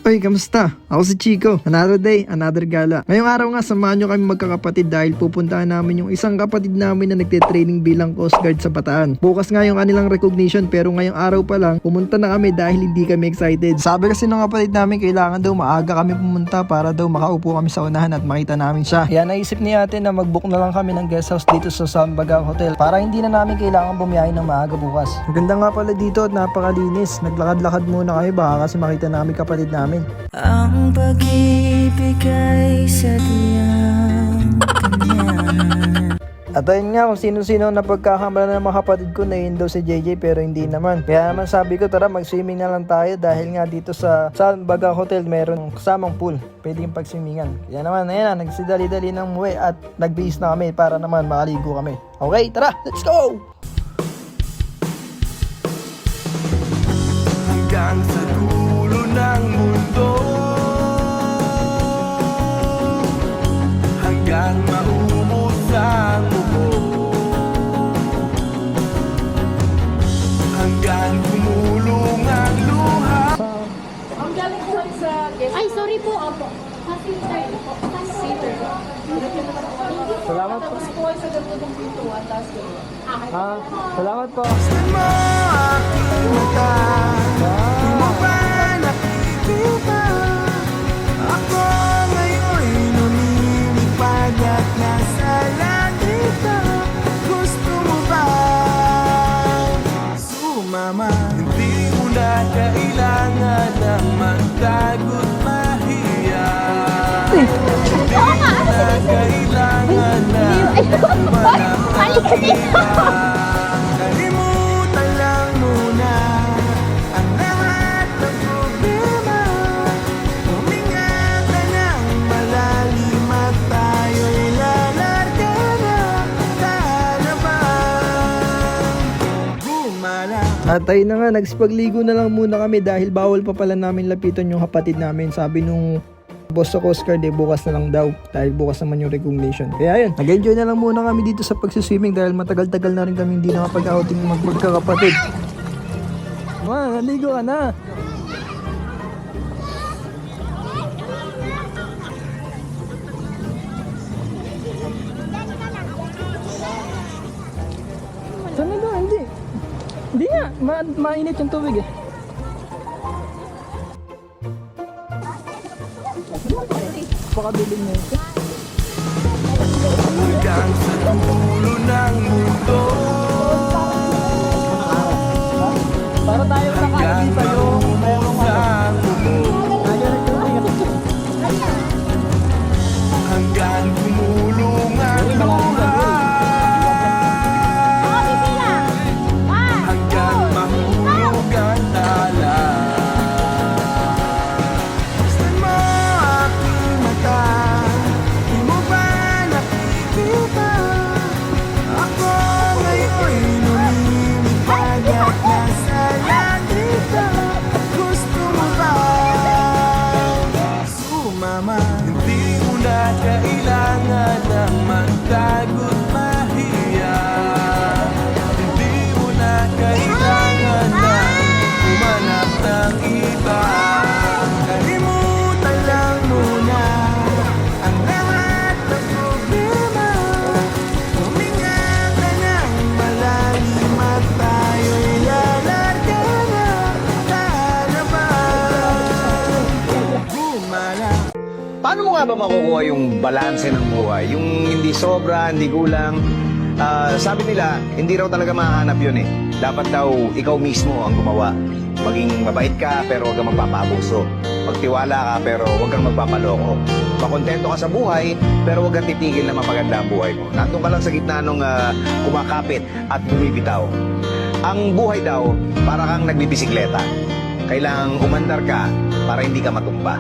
Oy, kamusta? Ako si Chico. Another day, another gala. Ngayong araw nga, samahan nyo kami magkakapatid dahil pupuntahan namin yung isang kapatid namin na nagte-training bilang Coast Guard sa Bataan. Bukas nga yung kanilang recognition pero ngayong araw pa lang, pumunta na kami dahil hindi kami excited. Sabi kasi ng kapatid namin, kailangan daw maaga kami pumunta para daw makaupo kami sa unahan at makita namin siya. Kaya naisip ni ate na mag-book na lang kami ng guest house dito sa Sambaga Hotel para hindi na namin kailangan bumiyahe ng maaga bukas. Ang ganda nga pala dito at napakalinis. Naglakad-lakad muna kami baka kasi makita namin kapatid namin. Ang pag-ibig ay sadyang kanya. At ayun nga kung sino-sino na pagkakamala ng mga kapatid ko na yun daw si JJ pero hindi naman. Kaya naman sabi ko tara mag-swimming na lang tayo dahil nga dito sa Baga Hotel meron kasamang pool. Pwede yung pag-swimmingan. Kaya naman ayun na nagsidali-dali ng muwi at nagbihis na kami para naman makaligo kami. Okay tara let's go! Hanggang sa dulo ng mundo, hanggang maubos ang mundo, hanggang gumulong ang luha. Ang galing ko sa guest. Ay, sorry po, opo. Consider po. Consider. Salamat po. Tapos po ay sa ganito ng pintuan. Tapos ganyan. Salamat po. Buksan mo aking mata, di mo ba nakikita? Ako ngayon lumilipad at nasa langit na. Gusto mo ba sumama? Hindi mo na kailangan ng magtago't mahiya. Hindi mo na kailangan na umanap ng iba. Kalimutan lang muna ang lahat ng problema. Huminga ka ng malalim at tayo'y lalarga na. Sana ba gumala? At ayun na nga, nagsipagligo na lang muna kami dahil bawal pa pala namin lapitan yung kapatid namin. Sabi nung boss sa Coast Guard bukas na lang daw dahil bukas naman yung recognition. Kaya yun, nag-enjoy na lang muna kami dito sa pagsiswimming dahil matagal-tagal na rin kami hindi nakapag-outing magkakapatid. Ma, naligo ka na! Saan na ba? Hindi. Hindi nga, mainit yung tubig eh. Pakabiling na ito. Hanggang sa dulo ng mundo, Para tayo hanggang maubos ang mundo, hanggang gumulong ang luha, hanggang mahulog ang tala. Buksan mo aking mata, di mo ba nakikita? Ako ngayon lumilipad at nasa langit na. Gusto mo ba sumama? Hindi mo na kailangan ng magtago't mahiya. Hindi mo na kailangan na umanap ng iba. Kalimutan lang muna ang lahat ng problema. Huminga ka ng malalim at tayo'y lalarga na. Sana ba gumala? Paano mo nga ba makukuha yung balanse ng buhay? Yung hindi sobra, hindi kulang. Sabi nila, hindi raw talaga mahanap yun eh. Dapat daw ikaw mismo ang gumawa. Maging mabait ka pero huwag kang magpapaabuso. Magtiwala ka pero huwag kang magpapaloko. Makontento ka sa buhay pero huwag kang titigil na mapaganda ang buhay mo. Nandun ka lang sa gitna nung kumakapit at bumibitaw. Ang buhay daw, para kang nagbibisikleta. Kailangang umandar ka para hindi ka matumba.